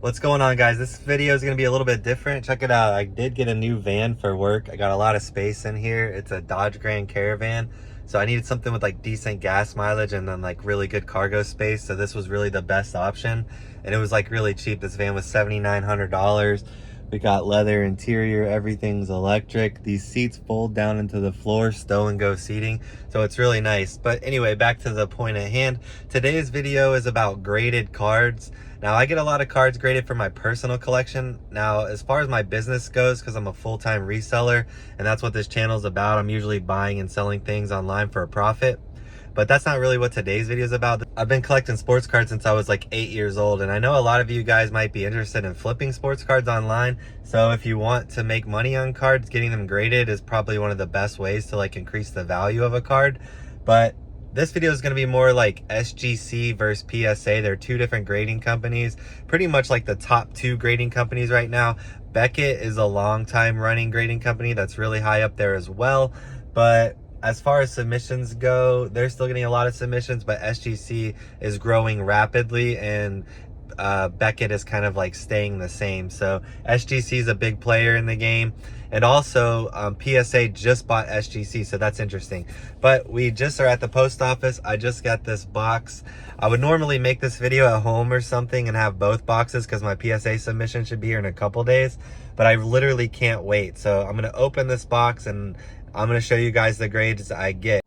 What's going on, guys? This video is going to be a little bit different. Check it out. I did get a new van for work. I got a lot of space in here. It's a Dodge Grand Caravan. So I needed something with like decent gas mileage and then like really good cargo space. So this was really the best option. And it was like really cheap. This van was $7,900. We got leather interior, everything's electric. These seats fold down into the floor, stow and go seating. So it's really nice. But anyway, back to the point at hand. Today's video is about graded cards. Now, I get a lot of cards graded for my personal collection. Now, as far as my business goes, because I'm a full-time reseller, and that's what this channel is about, I'm usually buying and selling things online for a profit. But that's not really what today's video is about. I've been collecting sports cards since I was like 8 years old, and I know a lot of you guys might be interested in flipping sports cards online. So if you want to make money on cards, getting them graded is probably one of the best ways to like increase the value of a card. But this video is going to be more like SGC versus PSA. They're two different grading companies, pretty much like the top two grading companies right now. Beckett is a long time running grading company that's really high up there as well. But as far as submissions go, they're still getting a lot of submissions, but SGC is growing rapidly and Beckett is kind of like staying the same. So SGC is a big player in the game. And also PSA just bought SGC, so that's interesting. But we just are at the post office. I just got this box. I would normally make this video at home or something and have both boxes because my PSA submission should be here in a couple days. But I literally can't wait. So I'm going to open this box and I'm going to show you guys the grades I get.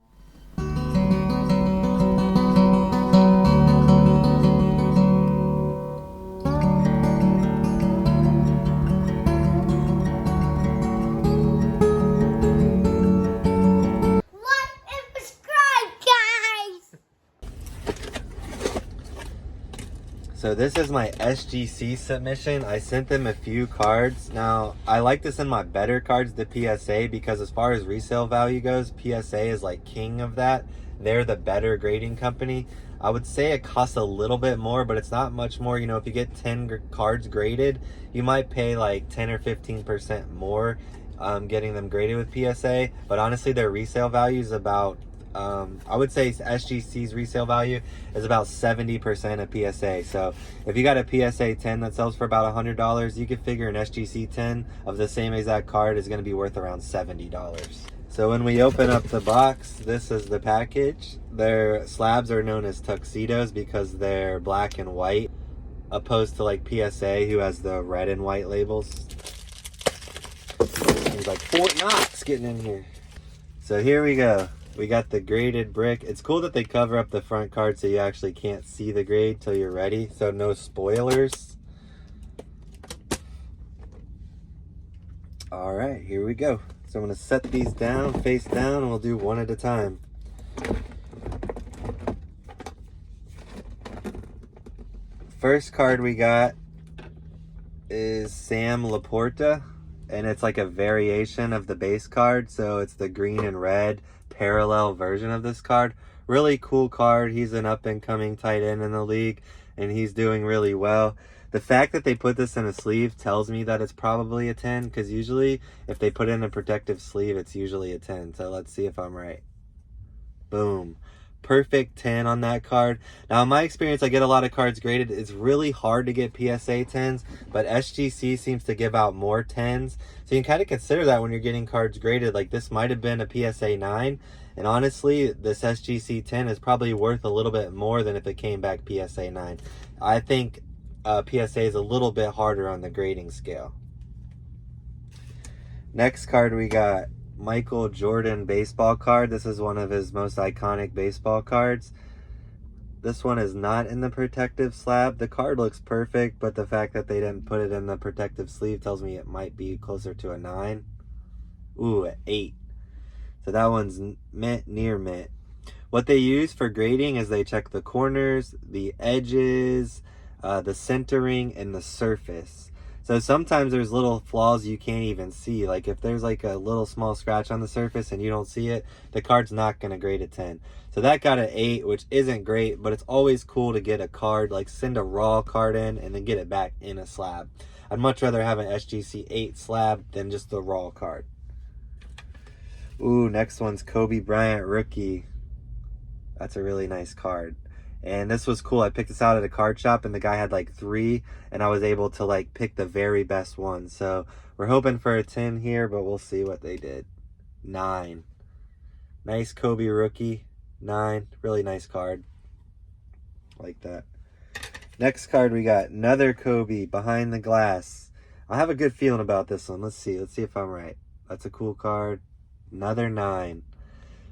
So this is my SGC submission. I sent them a few cards. Now, I like to send my better cards to PSA because as far as resale value goes, PSA is like king of that. They're the better grading company. I would say it costs a little bit more, but it's not much more. You know, if you get 10 cards graded, you might pay like 10 or 15% more getting them graded with PSA. But honestly, their resale value is about I would say SGC's resale value is about 70% of PSA. So if you got a PSA 10 that sells for about $100, you could figure an SGC 10 of the same exact card is going to be worth around $70. So when we open up the box, this is the package. Their slabs are known as tuxedos because they're black and white, opposed to like PSA who has the red and white labels. There's like Fort Knox getting in here. So here we go. We got the graded brick. It's cool that they cover up the front card so you actually can't see the grade till you're ready. So no spoilers. All right, here we go. So I'm gonna set these down, face down, and we'll do one at a time. First card we got is Sam Laporta, and it's like a variation of the base card. So it's the green and red parallel version of this card. Really cool card. He's an up and coming tight end in the league and he's doing really well. The fact that they put this in a sleeve tells me that it's probably a 10 because usually if they put in a protective sleeve, it's usually a 10. So let's see if I'm right. Boom. Perfect 10 on that card. Now in my experience, I get a lot of cards graded. It's really hard to get PSA 10s, but SGC seems to give out more 10s. So you can kind of consider that when you're getting cards graded. Like this might have been a PSA 9. And honestly, this SGC 10 is probably worth a little bit more than if it came back PSA 9. I think PSA is a little bit harder on the grading scale. Next card we got Michael Jordan baseball card. This is one of his most iconic baseball cards. This one is not in the protective slab. The card looks perfect, but the fact that they didn't put it in the protective sleeve tells me it might be closer to a 9. Ooh, an 8. So that one's mint, near mint. What they use for grading is they check the corners, the edges, the centering, and the surface. So sometimes there's little flaws you can't even see. Like if there's like a little small scratch on the surface and you don't see it, the card's not going to grade a 10. So that got an 8, which isn't great, but it's always cool to get a card, like send a raw card in and then get it back in a slab. I'd much rather have an SGC 8 slab than just the raw card. Ooh, next one's Kobe Bryant rookie. That's a really nice card. And this was cool. I picked this out at a card shop and the guy had like 3 and I was able to like pick the very best one. So we're hoping for a 10 here, but we'll see what they did. 9. Nice Kobe rookie. 9. Really nice card. Like that. Next card we got another Kobe behind the glass. I have a good feeling about this one. Let's see if I'm right. That's a cool card. Another 9.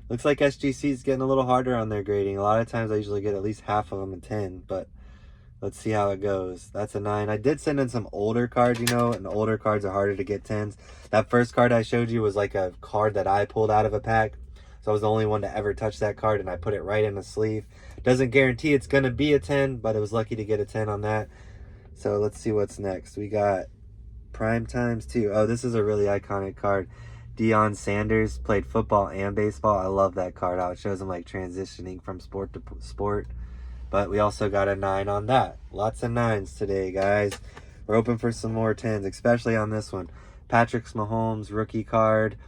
Looks like SGC is getting a little harder on their grading. A lot of times I usually get at least half of them a 10, but let's see how it goes. That's a 9. I did send in some older cards, you know, and older cards are harder to get 10s. That first card I showed you was like a card that I pulled out of a pack. So I was the only one to ever touch that card, and I put it right in the sleeve. Doesn't guarantee it's going to be a 10, but I was lucky to get a 10 on that. So let's see what's next. We got Prime Times 2. Oh, this is a really iconic card. Deion Sanders played football and baseball. I love that card, how it shows him like transitioning from sport to sport. But we also got a 9 on that. Lots of 9s today, guys. We're hoping for some more 10s, especially on this one. Patrick Mahomes rookie card.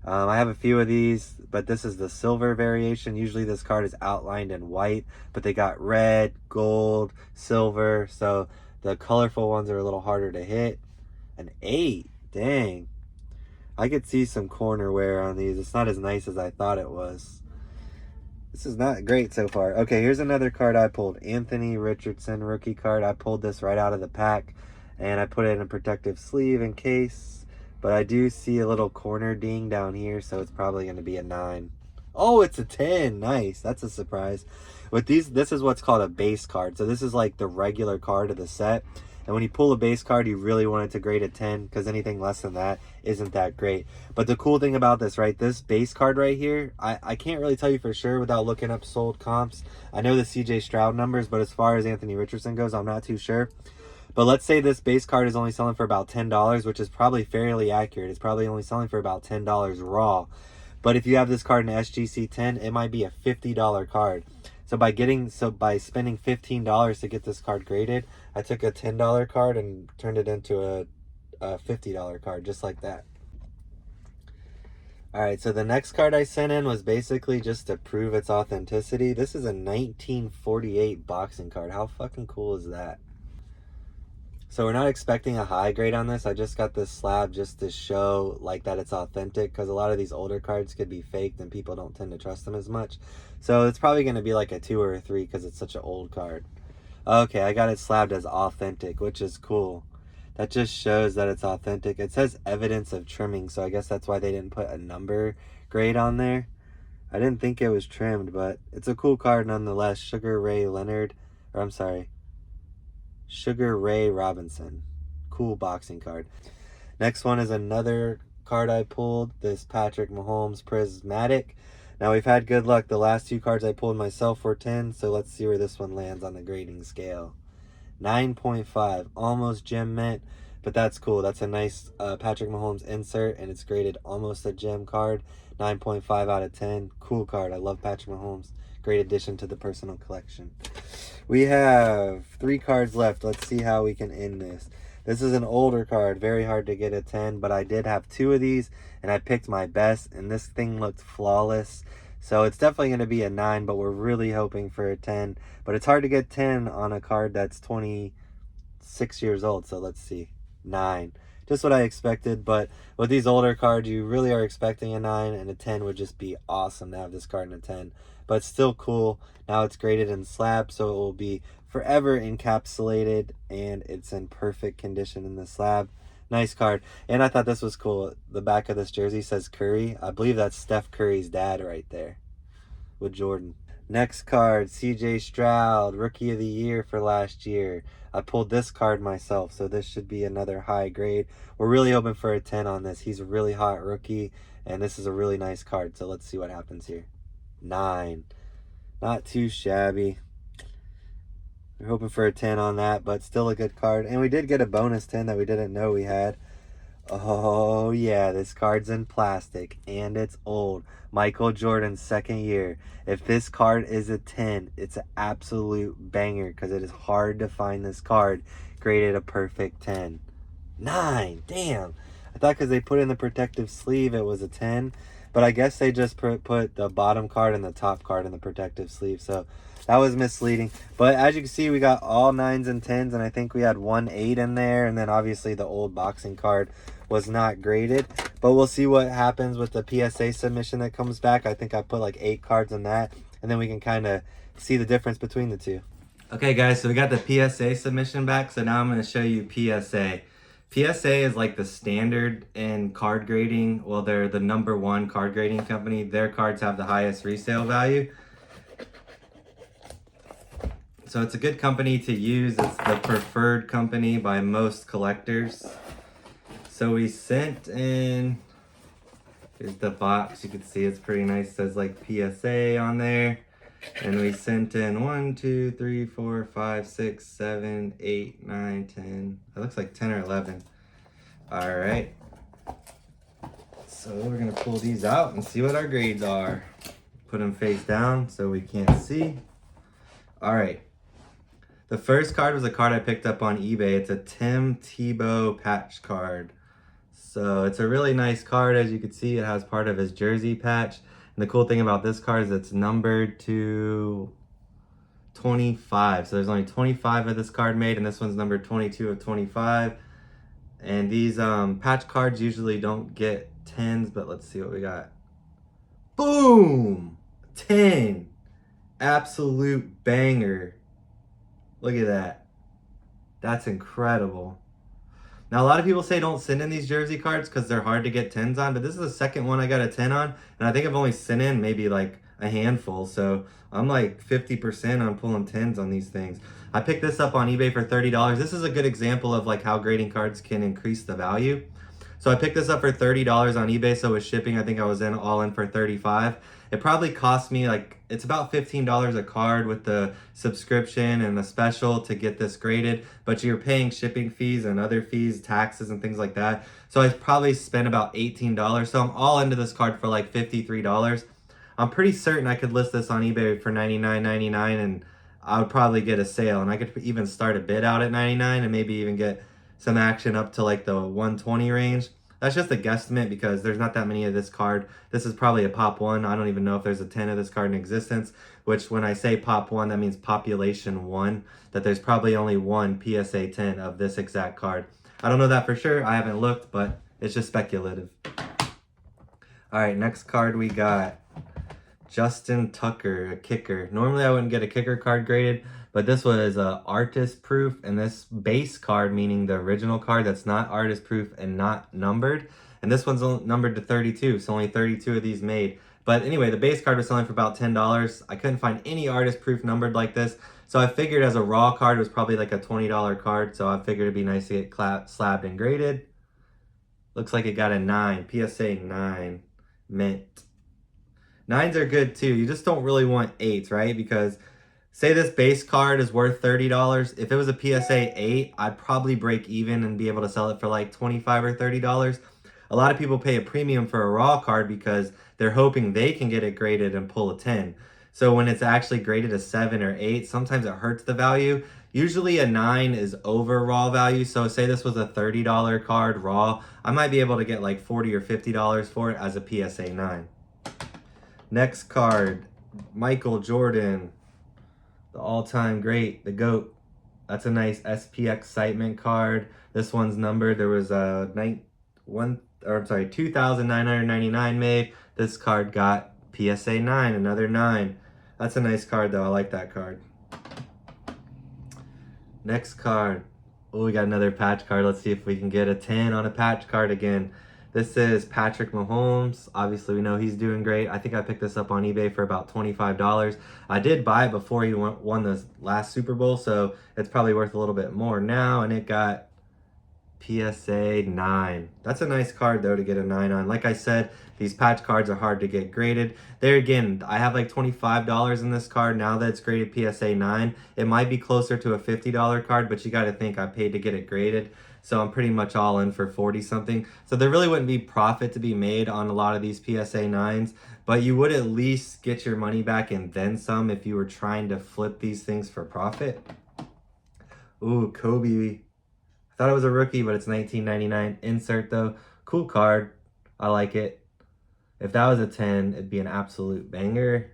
I have a few of these, but this is the silver variation. Usually this card is outlined in white, but they got red, gold, silver. So the colorful ones are a little harder to hit. An 8. Dang. I could see some corner wear on these. It's not as nice as I thought it was. This is not great so far. Okay, here's another card I pulled. Anthony Richardson rookie card. I pulled this right out of the pack, and I put it in a protective sleeve in case. But I do see a little corner ding down here, so it's probably going to be a 9. Oh, it's a 10. Nice. That's a surprise. With these, this is what's called a base card. So this is like the regular card of the set. And when you pull a base card, you really want it to grade a 10 because anything less than that isn't that great. But the cool thing about this, right, this base card right here, I can't really tell you for sure without looking up sold comps. I know the CJ Stroud numbers, but as far as Anthony Richardson goes, I'm not too sure. But let's say this base card is only selling for about $10, which is probably fairly accurate. It's probably only selling for about $10 raw. But if you have this card in SGC 10, it might be a $50 card. So by spending $15 to get this card graded, I took a $10 card and turned it into a $50 card, just like that. All right, so the next card I sent in was basically just to prove its authenticity. This is a 1948 boxing card. How fucking cool is that? So we're not expecting a high grade on this. I just got this slab just to show like that it's authentic, because a lot of these older cards could be faked and people don't tend to trust them as much. So it's probably going to be like a 2 or a 3 because it's such an old card. Okay, I got it slabbed as authentic, which is cool. That just shows that it's authentic. It says evidence of trimming, so I guess that's why they didn't put a number grade on there. I didn't think it was trimmed, but it's a cool card nonetheless. Sugar Ray Robinson. Cool boxing card. Next one is another card I pulled. This Patrick Mahomes Prismatic. Now we've had good luck. The last 2 cards I pulled myself were 10, so let's see where this one lands on the grading scale. 9.5. Almost gem mint, but that's cool. That's a nice Patrick Mahomes insert, and it's graded almost a gem card. 9.5 out of 10. Cool card. I love Patrick Mahomes. Great addition to the personal collection. We have 3 cards left. Let's see how we can end this. This is an older card. Very hard to get a 10, but I did have 2 of these, and I picked my best, and this thing looked flawless. So it's definitely going to be a 9, but we're really hoping for a 10. But it's hard to get 10 on a card that's 26 years old. So let's see. 9. Just what I expected, but with these older cards, you really are expecting a 9, and a 10 would just be awesome to have this card in a 10. But still cool. Now it's graded in slab, so it will be forever encapsulated, and it's in perfect condition in the slab. Nice card. And I thought this was cool. The back of this jersey says Curry. I believe that's Steph Curry's dad right there with Jordan. Next card, CJ Stroud, Rookie of the Year for last year. I pulled this card myself, so this should be another high grade. We're really hoping for a 10 on this. He's a really hot rookie, and this is a really nice card, so let's see what happens here. 9. Not too shabby. We're hoping for a 10 on that, but still a good card. And we did get a bonus 10 that we didn't know we had. Oh, yeah, this card's in plastic, and it's old. Michael Jordan's second year. If this card is a 10, it's an absolute banger, because it is hard to find this card graded a perfect 10. 9, damn. I thought because they put in the protective sleeve, it was a 10. But I guess they just put the bottom card and the top card in the protective sleeve. So That was misleading. But as you can see, we got all 9s and 10s, and I think we had 1 8 in there. And then obviously the old boxing card was not graded. But we'll see what happens with the PSA submission that comes back. I think I put like 8 cards in that, and then we can kind of see the difference between the two. Okay guys, so we got the PSA submission back, so now I'm going to show you PSA. PSA is like the standard in card grading. Well, they're the #1 card grading company. Their cards have the highest resale value. So it's a good company to use. It's the preferred company by most collectors. So we sent in, here's the box. You can see it's pretty nice. It says like PSA on there. And we sent in 1, 2, 3, 4, 5, 6, 7, 8, 9, 10. It looks like 10 or 11. All right. So we're gonna pull these out and see what our grades are. Put them face down so we can't see. All right. The first card was a card I picked up on eBay. It's a Tim Tebow patch card. So it's a really nice card. As you can see, it has part of his jersey patch. And the cool thing about this card is it's numbered to 25. So there's only 25 of this card made, and this one's numbered 22 of 25. And these patch cards usually don't get 10s, but let's see what we got. Boom! 10. Absolute banger. Look at that. That's incredible. Now, a lot of people say don't send in these jersey cards because they're hard to get 10s on, but this is the second one I got a 10 on, and I think I've only sent in maybe like a handful, so I'm like 50% on pulling 10s on these things. I picked this up on eBay for $30. This is a good example of like how grading cards can increase the value. So I picked this up for $30 on eBay, so with shipping, I think I was all in for $35. It probably cost me like, it's about $15 a card with the subscription and the special to get this graded, but you're paying shipping fees and other fees, taxes and things like that. So I probably spent about $18. So I'm all into this card for like $53. I'm pretty certain I could list this on eBay for $99.99 and I would probably get a sale, and I could even start a bid out at $99 and maybe even get some action up to like the $120 range. That's just a guesstimate because there's not that many of this card. This is probably a pop 1. I don't even know if there's a 10 of this card in existence, which when I say pop 1, that means population 1, that there's probably only one PSA 10 of this exact card. I don't know that for sure. I haven't looked, but it's just speculative. All right, next card we got Justin Tucker, a kicker. Normally I wouldn't get a kicker card graded, but this was artist proof, and this base card, meaning the original card that's not artist proof and not numbered. And this one's numbered to 32, so only 32 of these made. But anyway, the base card was selling for about $10. I couldn't find any artist proof numbered like this, so I figured as a raw card, it was probably like a $20 card, so I figured it'd be nice to get slabbed and graded. Looks like it got a 9, PSA 9, mint. 9s are good too, you just don't really want 8s, right? Because say this base card is worth $30. If it was a PSA 8, I'd probably break even and be able to sell it for like $25 or $30. A lot of people pay a premium for a raw card because they're hoping they can get it graded and pull a 10. So when it's actually graded a 7 or 8, sometimes it hurts the value. Usually a 9 is over raw value. So say this was a $30 card raw, I might be able to get like $40 or $50 for it as a PSA 9. Next card, Michael Jordan. The all-time great, the GOAT. That's a nice SP excitement card. This one's numbered. There was a 2,999 made. This card got PSA 9, another 9. That's a nice card though. I like that card. Next card. Oh, we got another patch card. Let's see if we can get a 10 on a patch card again. This is Patrick Mahomes. Obviously, we know he's doing great. I think I picked this up on eBay for about $25. I did buy it before he won the last Super Bowl, so it's probably worth a little bit more now, and it got PSA 9. That's a nice card, though, to get a 9 on. Like I said, these patch cards are hard to get graded. There again, I have like $25 in this card. Now that it's graded PSA 9, it might be closer to a $50 card, but you got to think I paid to get it graded. So I'm pretty much all in for 40 something. So there really wouldn't be profit to be made on a lot of these PSA 9s, but you would at least get your money back and then some if you were trying to flip these things for profit. Ooh, Kobe. I thought it was a rookie, but it's $19.99. Insert though. Cool card. I like it. If that was a 10, it'd be an absolute banger.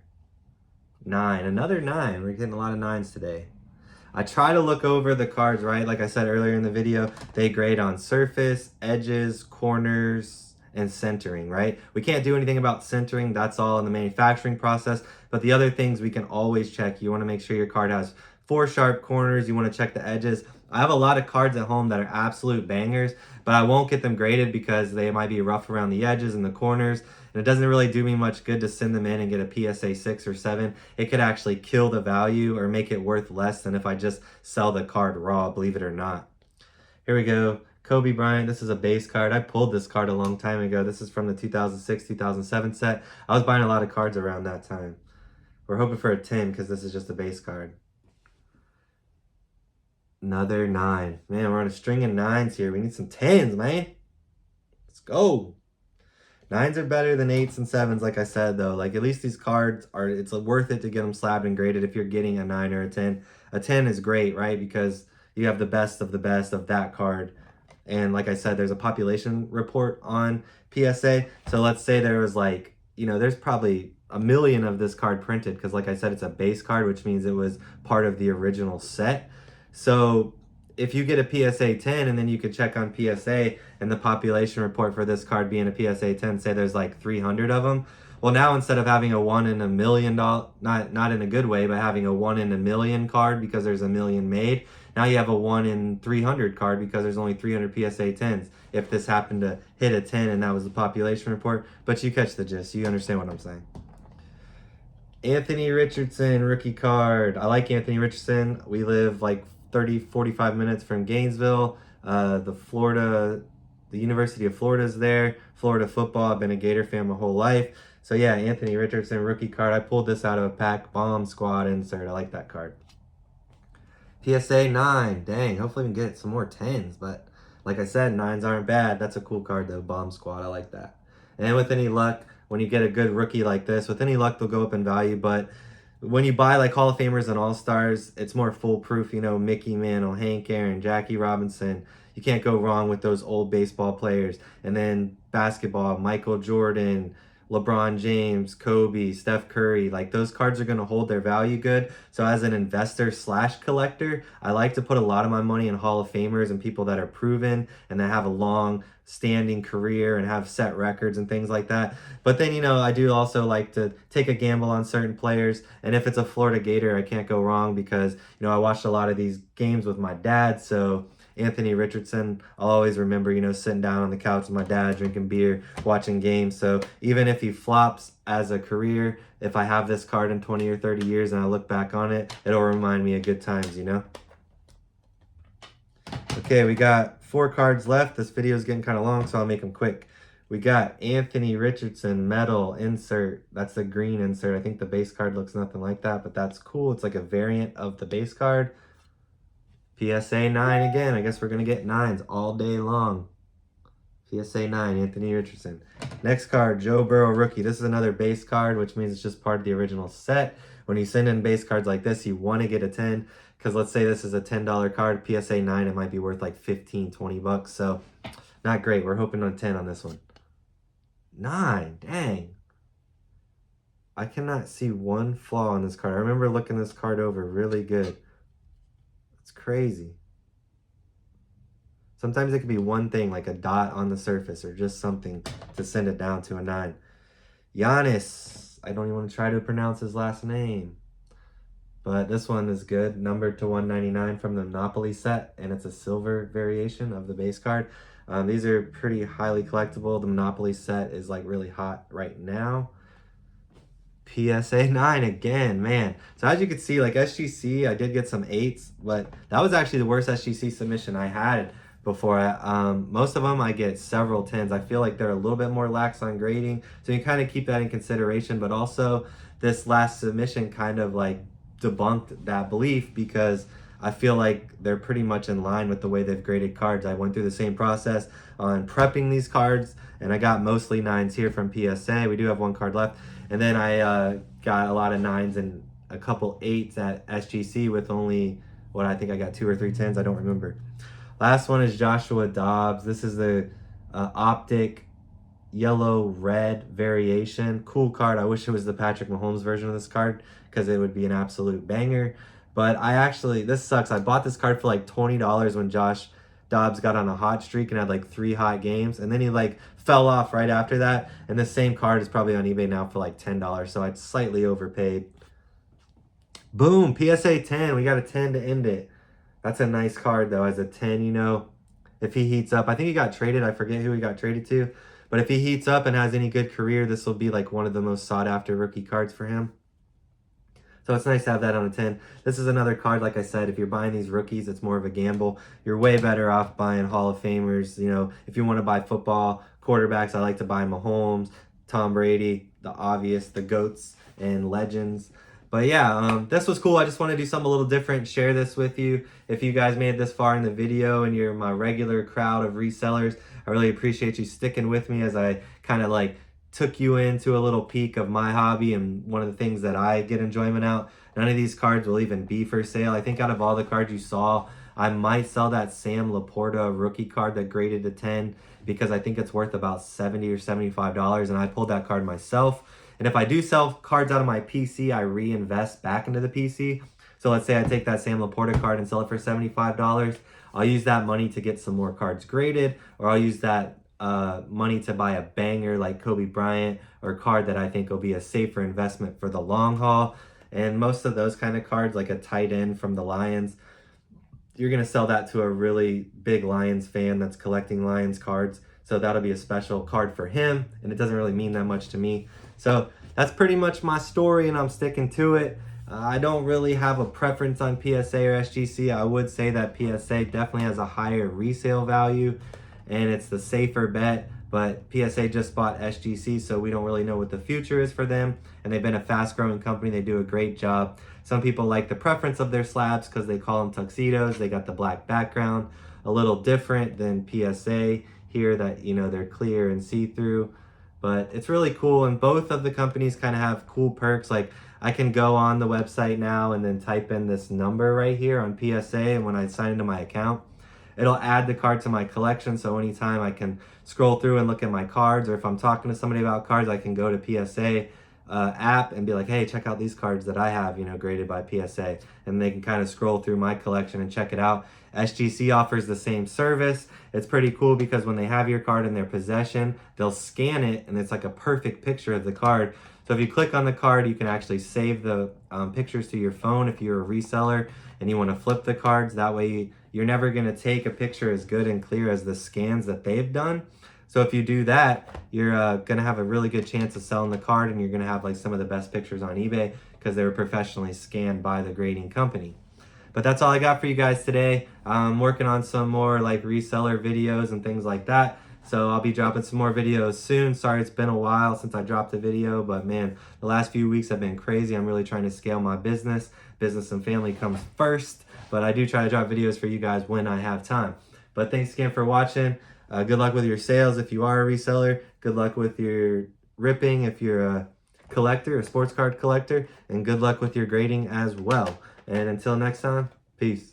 9, another 9. We're getting a lot of 9s today. I try to look over the cards, right? Like I said earlier in the video, they grade on surface, edges, corners, and centering, right? We can't do anything about centering. That's all in the manufacturing process. But the other things we can always check. You want to make sure your card has 4 sharp corners. You want to check the edges. I have a lot of cards at home that are absolute bangers, but I won't get them graded because they might be rough around the edges and the corners. And it doesn't really do me much good to send them in and get a PSA 6 or 7. It could actually kill the value or make it worth less than if I just sell the card raw, believe it or not. Here we go. Kobe Bryant. This is a base card. I pulled this card a long time ago. This is from the 2006-2007 set. I was buying a lot of cards around that time. We're hoping for a 10 because this is just a base card. Another 9. Man, we're on a string of 9s here. We need some 10s, man. Let's go. 9s are better than 8s and 7s, like I said, though. Like, at least these cards are, it's worth it to get them slabbed and graded if you're getting a 9 or a 10. A 10 is great, right? Because you have the best of that card. And like I said, there's a population report on PSA. So let's say there was like, you know, there's probably a million of this card printed because like I said, it's a base card, which means it was part of the original set. So if you get a PSA 10 and then you could check on PSA and the population report for this card being a PSA 10, say there's like 300 of them. Well, now instead of having a 1 in a million, not in a good way, but having a 1 in a million card because there's a million made, now you have a 1 in 300 card because there's only 300 PSA 10s. If this happened to hit a 10 and that was the population report, but you catch the gist. You understand what I'm saying. Anthony Richardson, rookie card. I like Anthony Richardson. We live like 30-45 minutes from Gainesville. The University of Florida is there. Florida football. I've been a Gator fan my whole life. So yeah, Anthony Richardson, rookie card. I pulled this out of a pack. Bomb squad insert. I like that card. PSA 9. Dang, hopefully we can get some more 10s. But like I said, 9s aren't bad. That's a cool card though. Bomb squad. I like that. And with any luck, when you get a good rookie like this, with any luck, they'll go up in value. But when you buy like Hall of Famers and All-Stars, it's more foolproof. You know, Mickey Mantle, Hank Aaron, Jackie Robinson. You can't go wrong with those old baseball players. And then basketball, Michael Jordan, LeBron James, Kobe, Steph Curry, like those cards are going to hold their value good. So as an investor / collector, I like to put a lot of my money in Hall of Famers and people that are proven and that have a long standing career and have set records and things like that. But then, you know, I do also like to take a gamble on certain players. And if it's a Florida Gator, I can't go wrong because, you know, I watched a lot of these games with my dad. So Anthony Richardson, I'll always remember, you know, sitting down on the couch with my dad, drinking beer, watching games. So even if he flops as a career, if I have this card in 20 or 30 years and I look back on it, it'll remind me of good times, you know? Okay, we got 4 cards left. This video is getting kind of long, so I'll make them quick. We got Anthony Richardson metal insert. That's the green insert. I think the base card looks nothing like that, but that's cool. It's like a variant of the base card. PSA 9 again. I guess we're going to get 9s all day long. PSA 9, Anthony Richardson. Next card, Joe Burrow rookie. This is another base card, which means it's just part of the original set. When you send in base cards like this, you want to get a 10. Because let's say this is a $10 card. PSA 9, it might be worth like 15, 20 bucks. So not great. We're hoping on 10 on this one. 9, dang. I cannot see one flaw on this card. I remember looking this card over really good. It's crazy. Sometimes it could be one thing, like a dot on the surface or just something to send it down to a 9. Giannis. I don't even want to try to pronounce his last name. But this one is good. Numbered to 199 from the Monopoly set. And it's a silver variation of the base card. These are pretty highly collectible. The Monopoly set is like really hot right now. PSA 9 again, man. So as you can see, like SGC, I did get some 8s, but that was actually the worst SGC submission I had before. Most of them I get several 10s. I feel like they're a little bit more lax on grading, so you kind of keep that in consideration. But also this last submission kind of like debunked that belief because I feel like they're pretty much in line with the way they've graded cards. I went through the same process on prepping these cards, and I got mostly 9s here from PSA. We do have 1 card left. And then I got a lot of 9s and a couple 8s at SGC with only, what, I think I got 2 or 3 10s. I don't remember. Last one is Joshua Dobbs. This is the Optic yellow red variation. Cool card. I wish it was the Patrick Mahomes version of this card because it would be an absolute banger. But this sucks. I bought this card for like $20 when Josh Dobbs got on a hot streak and had like 3 hot games, and then he like fell off right after that. And the same card is probably on eBay now for like $10, so I'd slightly overpaid. Boom, PSA 10. We got a 10 to end it. That's a nice card though, as a 10, you know. If he heats up, I think he got traded. I forget who he got traded to. But if he heats up and has any good career, this will be like one of the most sought after rookie cards for him. So it's nice to have that on a 10. This is another card, like I said, if you're buying these rookies, it's more of a gamble. You're way better off buying Hall of Famers. You know, if you want to buy football quarterbacks, I like to buy Mahomes, Tom Brady, the obvious, the GOATs, and legends. But yeah, this was cool. I just want to do something a little different, share this with you. If you guys made it this far in the video and you're my regular crowd of resellers, I really appreciate you sticking with me as I kind of like took you into a little peek of my hobby and one of the things that I get enjoyment out. None of these cards will even be for sale. I think out of all the cards you saw, I might sell that Sam Laporta rookie card that graded to 10 because I think it's worth about $70 or $75, and I pulled that card myself. And if I do sell cards out of my PC, I reinvest back into the PC. So let's say I take that Sam Laporta card and sell it for $75. I'll use that money to get some more cards graded, or I'll use that money to buy a banger like Kobe Bryant, or a card that I think will be a safer investment for the long haul. And most of those kind of cards, like a tight end from the Lions, you're going to sell that to a really big Lions fan that's collecting Lions cards. So that'll be a special card for him, and it doesn't really mean that much to me. So that's pretty much my story, and I'm sticking to it. I don't really have a preference on PSA or SGC. I would say that PSA definitely has a higher resale value, and it's the safer bet. But PSA just bought SGC, so we don't really know what the future is for them. And they've been a fast-growing company. They do a great job. Some people like the preference of their slabs because they call them tuxedos. They got the black background, a little different than PSA here that, you know, they're clear and see-through. But it's really cool, and both of the companies kind of have cool perks. Like, I can go on the website now and then type in this number right here on PSA, and when I sign into my account, it'll add the card to my collection. So anytime I can scroll through and look at my cards, or if I'm talking to somebody about cards, I can go to PSA app and be like, hey, check out these cards that I have, you know, graded by PSA. And they can kind of scroll through my collection and check it out. SGC offers the same service. It's pretty cool because when they have your card in their possession, they'll scan it and it's like a perfect picture of the card. So if you click on the card, you can actually save the pictures to your phone if you're a reseller and you want to flip the cards. That way you're never going to take a picture as good and clear as the scans that they've done. So if you do that, you're going to have a really good chance of selling the card, and you're going to have like some of the best pictures on eBay because they were professionally scanned by the grading company. But that's all I got for you guys today. I'm working on some more like reseller videos and things like that. So I'll be dropping some more videos soon. Sorry it's been a while since I dropped a video, but man, the last few weeks have been crazy. I'm really trying to scale my business. Business and family comes first, but I do try to drop videos for you guys when I have time. But thanks again for watching. Good luck with your sales if you are a reseller. Good luck with your ripping if you're a collector, a sports card collector. And good luck with your grading as well. And until next time, peace.